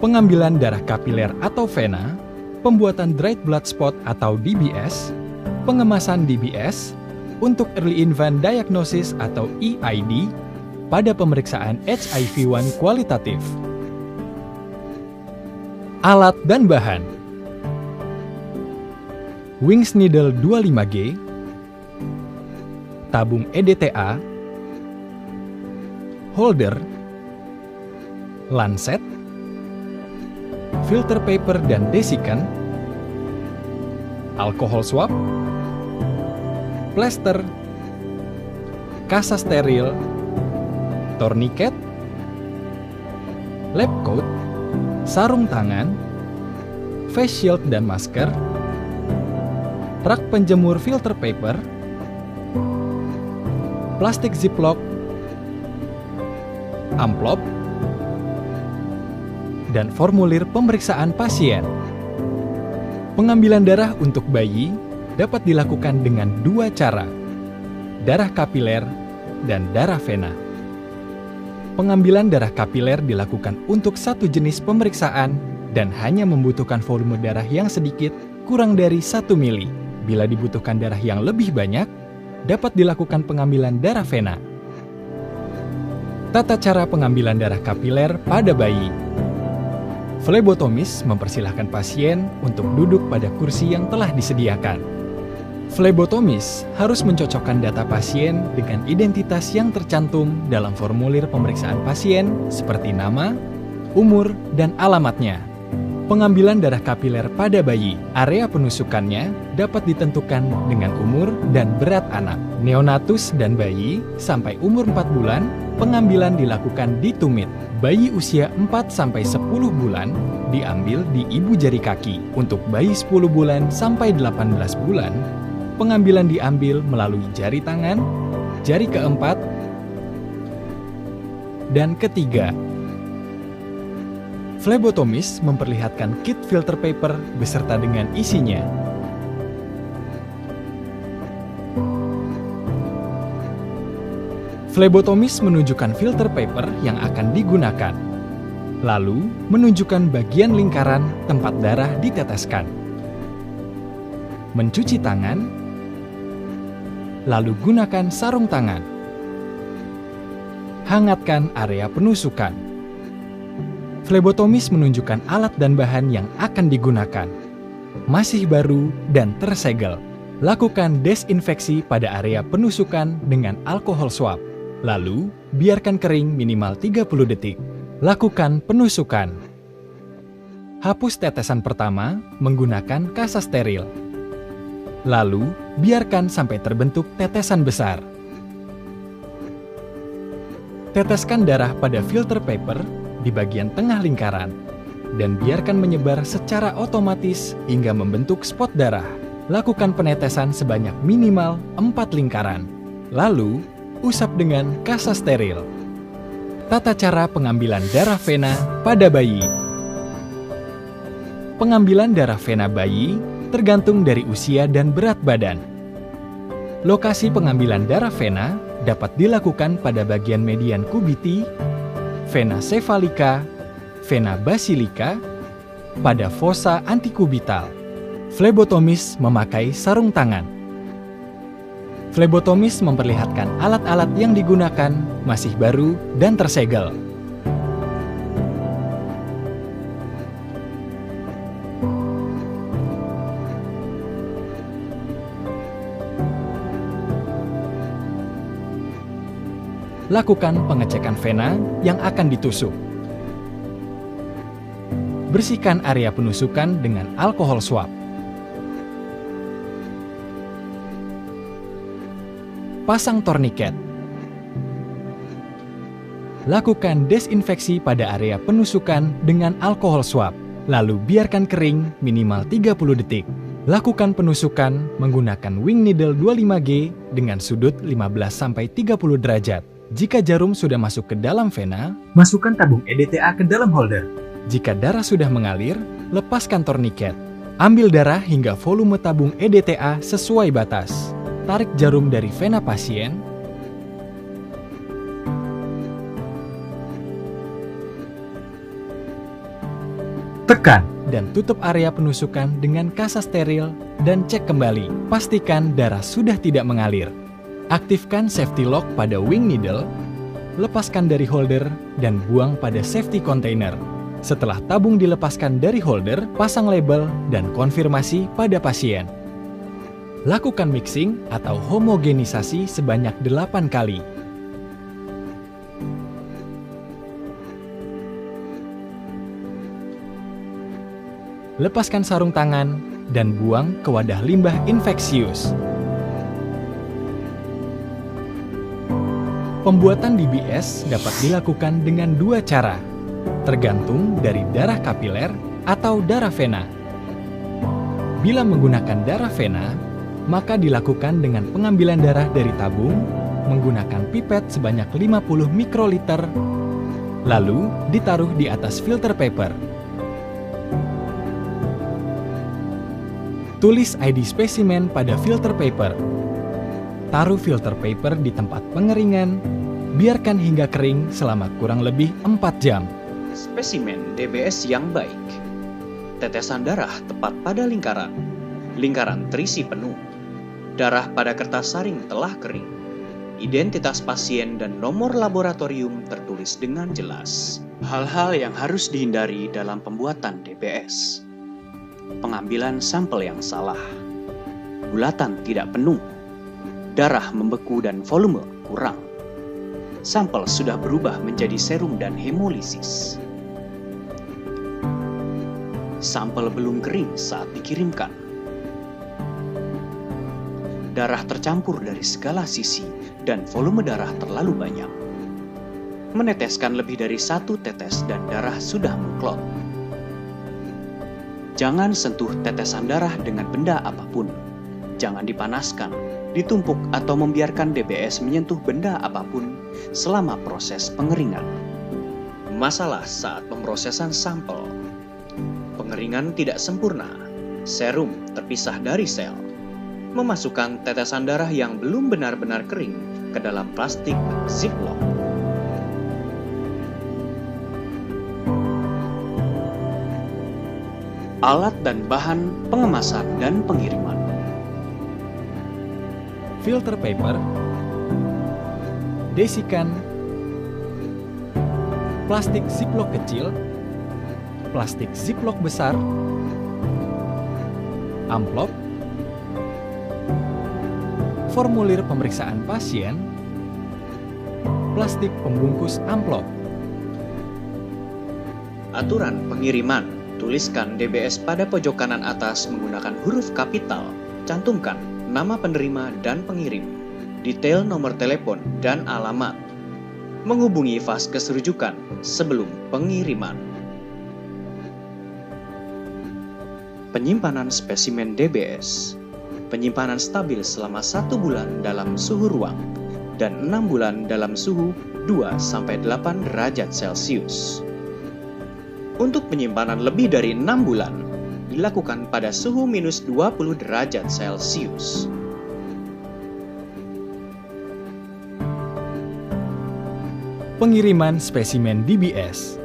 pengambilan darah kapiler atau vena, pembuatan dried blood spot atau DBS, pengemasan DBS, untuk Early Infant Diagnosis atau EID, pada pemeriksaan HIV-1 kualitatif. Alat dan bahan: Wings Needle 25G, tabung EDTA, holder, lancet, filter paper dan desikan, alkohol swab, plester, kasa steril, tourniquet, lab coat, sarung tangan, face shield dan masker, rak penjemur filter paper, plastik ziplock, amplop, dan formulir pemeriksaan pasien. Pengambilan darah untuk bayi dapat dilakukan dengan dua cara, darah kapiler dan darah vena. Pengambilan darah kapiler dilakukan untuk satu jenis pemeriksaan dan hanya membutuhkan volume darah yang sedikit, kurang dari 1 mili. Bila dibutuhkan darah yang lebih banyak, dapat dilakukan pengambilan darah vena. Tata cara pengambilan darah kapiler pada bayi. Flebotomis mempersilahkan pasien untuk duduk pada kursi yang telah disediakan. Flebotomis harus mencocokkan data pasien dengan identitas yang tercantum dalam formulir pemeriksaan pasien seperti nama, umur, dan alamatnya. Pengambilan darah kapiler pada bayi, area penusukannya dapat ditentukan dengan umur dan berat anak. Neonatus dan bayi sampai umur 4 bulan, pengambilan dilakukan di tumit. Bayi usia 4-10 bulan diambil di ibu jari kaki. Untuk bayi 10 bulan sampai 18 bulan, pengambilan diambil melalui jari tangan, jari keempat, dan ketiga. Flebotomis memperlihatkan kit filter paper beserta dengan isinya. Flebotomis menunjukkan filter paper yang akan digunakan, lalu menunjukkan bagian lingkaran tempat darah diteteskan. Mencuci tangan, lalu gunakan sarung tangan. Hangatkan area penusukan. Flebotomis menunjukkan alat dan bahan yang akan digunakan. Masih baru dan tersegel. Lakukan desinfeksi pada area penusukan dengan alkohol swab. Lalu, biarkan kering minimal 30 detik. Lakukan penusukan. Hapus tetesan pertama menggunakan kasa steril. Lalu, biarkan sampai terbentuk tetesan besar. Teteskan darah pada filter paper di bagian tengah lingkaran, dan biarkan menyebar secara otomatis hingga membentuk spot darah. Lakukan penetesan sebanyak minimal 4 lingkaran. Lalu, usap dengan kasa steril. Tata cara pengambilan darah vena pada bayi. Pengambilan darah vena bayi tergantung dari usia dan berat badan. Lokasi pengambilan darah vena dapat dilakukan pada bagian median kubiti, vena cephalica, vena basilica, pada fossa antikubital. Flebotomis memakai sarung tangan. Flebotomis memperlihatkan alat-alat yang digunakan masih baru dan tersegel. Lakukan pengecekan vena yang akan ditusuk. Bersihkan area penusukan dengan alkohol swab. Pasang tourniquet. Lakukan desinfeksi pada area penusukan dengan alkohol swab. Lalu biarkan kering minimal 30 detik. Lakukan penusukan menggunakan Wing Needle 25G dengan sudut 15-30 derajat. Jika jarum sudah masuk ke dalam vena, masukkan tabung EDTA ke dalam holder. Jika darah sudah mengalir, lepaskan tourniquet. Ambil darah hingga volume tabung EDTA sesuai batas. Tarik jarum dari vena pasien. Tekan dan tutup area penusukan dengan kasa steril dan cek kembali. Pastikan darah sudah tidak mengalir. Aktifkan safety lock pada wing needle, lepaskan dari holder, dan buang pada safety container. Setelah tabung dilepaskan dari holder, pasang label dan konfirmasi pada pasien. Lakukan mixing atau homogenisasi sebanyak 8 kali. Lepaskan sarung tangan dan buang ke wadah limbah infeksius. Pembuatan DBS dapat dilakukan dengan 2 cara, tergantung dari darah kapiler atau darah vena. Bila menggunakan darah vena, maka dilakukan dengan pengambilan darah dari tabung menggunakan pipet sebanyak 50 mikroliter, lalu ditaruh di atas filter paper. Tulis ID spesimen pada filter paper. Taruh filter paper di tempat pengeringan, biarkan hingga kering selama kurang lebih 4 jam. Spesimen DBS yang baik. Tetesan darah tepat pada lingkaran. Lingkaran terisi penuh. Darah pada kertas saring telah kering. Identitas pasien dan nomor laboratorium tertulis dengan jelas. Hal-hal yang harus dihindari dalam pembuatan DBS. Pengambilan sampel yang salah. Bulatan tidak penuh. Darah membeku dan volume kurang. Sampel sudah berubah menjadi serum dan hemolisis. Sampel belum kering saat dikirimkan. Darah tercampur dari segala sisi dan volume darah terlalu banyak. Meneteskan lebih dari 1 tetes dan darah sudah mengklot. Jangan sentuh tetesan darah dengan benda apapun. Jangan dipanaskan, ditumpuk atau membiarkan DBS menyentuh benda apapun selama proses pengeringan. Masalah saat pemrosesan sampel. Pengeringan tidak sempurna. Serum terpisah dari sel. Memasukkan tetesan darah yang belum benar-benar kering ke dalam plastik ziplock. Alat dan bahan pengemasan dan pengiriman. Filter paper, desikan, plastik ziplock kecil, plastik ziplock besar, amplop, formulir pemeriksaan pasien, plastik pembungkus amplop. Aturan pengiriman. Tuliskan DBS pada pojok kanan atas menggunakan huruf kapital. Cantumkan nama penerima dan pengirim, detail nomor telepon dan alamat. Menghubungi vaskes rujukan sebelum pengiriman. Penyimpanan spesimen DBS. Penyimpanan stabil selama 1 bulan dalam suhu ruang dan 6 bulan dalam suhu 2-8 derajat Celcius. Untuk penyimpanan lebih dari 6 bulan, dilakukan pada suhu minus 20 derajat Celcius. Pengiriman spesimen DBS.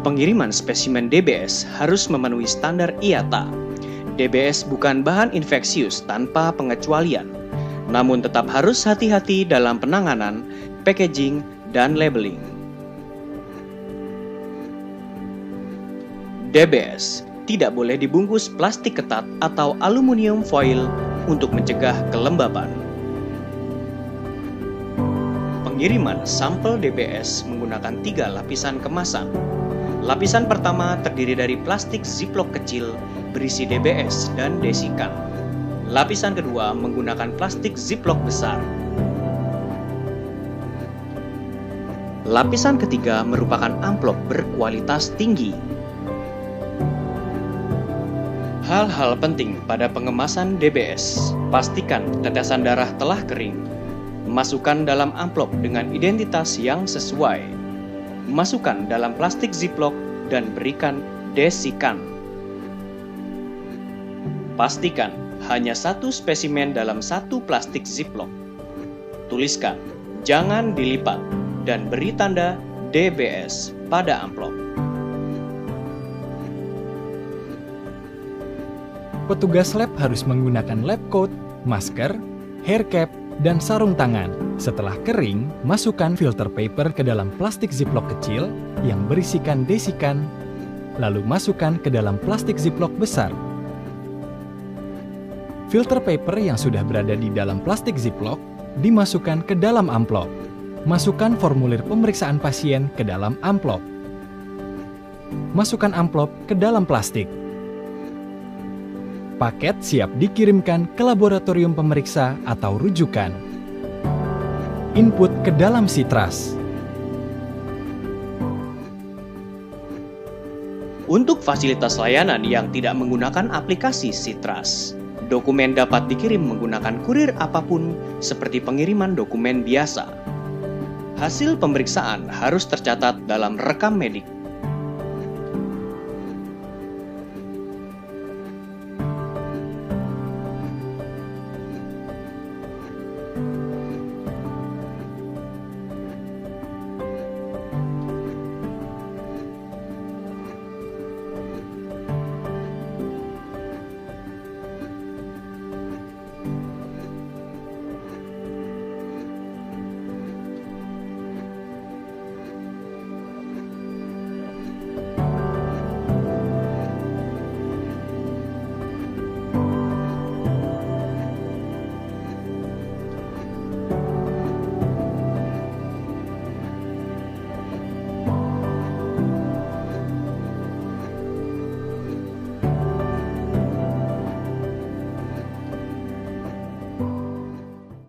Pengiriman spesimen DBS harus memenuhi standar IATA. DBS bukan bahan infeksius tanpa pengecualian, namun tetap harus hati-hati dalam penanganan, packaging, dan labeling. DBS tidak boleh dibungkus plastik ketat atau aluminium foil untuk mencegah kelembaban. Pengiriman sampel DBS menggunakan 3 lapisan kemasan. Lapisan pertama terdiri dari plastik ziplock kecil berisi DBS dan desikan. Lapisan kedua menggunakan plastik ziplock besar. Lapisan ketiga merupakan amplop berkualitas tinggi. Hal-hal penting pada pengemasan DBS. Pastikan tetesan darah telah kering. Masukkan dalam amplop dengan identitas yang sesuai. Masukkan dalam plastik ziplock dan berikan desikan. Pastikan hanya 1 spesimen dalam 1 plastik ziplock. Tuliskan, jangan dilipat, dan beri tanda DBS pada amplop. Petugas lab harus menggunakan lab coat, masker, hair cap, dan sarung tangan. Setelah kering, masukkan filter paper ke dalam plastik ziplock kecil yang berisikan desikan, lalu masukkan ke dalam plastik ziplock besar. Filter paper yang sudah berada di dalam plastik ziplock dimasukkan ke dalam amplop. Masukkan formulir pemeriksaan pasien ke dalam amplop. Masukkan amplop ke dalam plastik. Paket siap dikirimkan ke laboratorium pemeriksa atau rujukan. Input ke dalam SITRAS. Untuk fasilitas layanan yang tidak menggunakan aplikasi SITRAS, dokumen dapat dikirim menggunakan kurir apapun seperti pengiriman dokumen biasa. Hasil pemeriksaan harus tercatat dalam rekam medik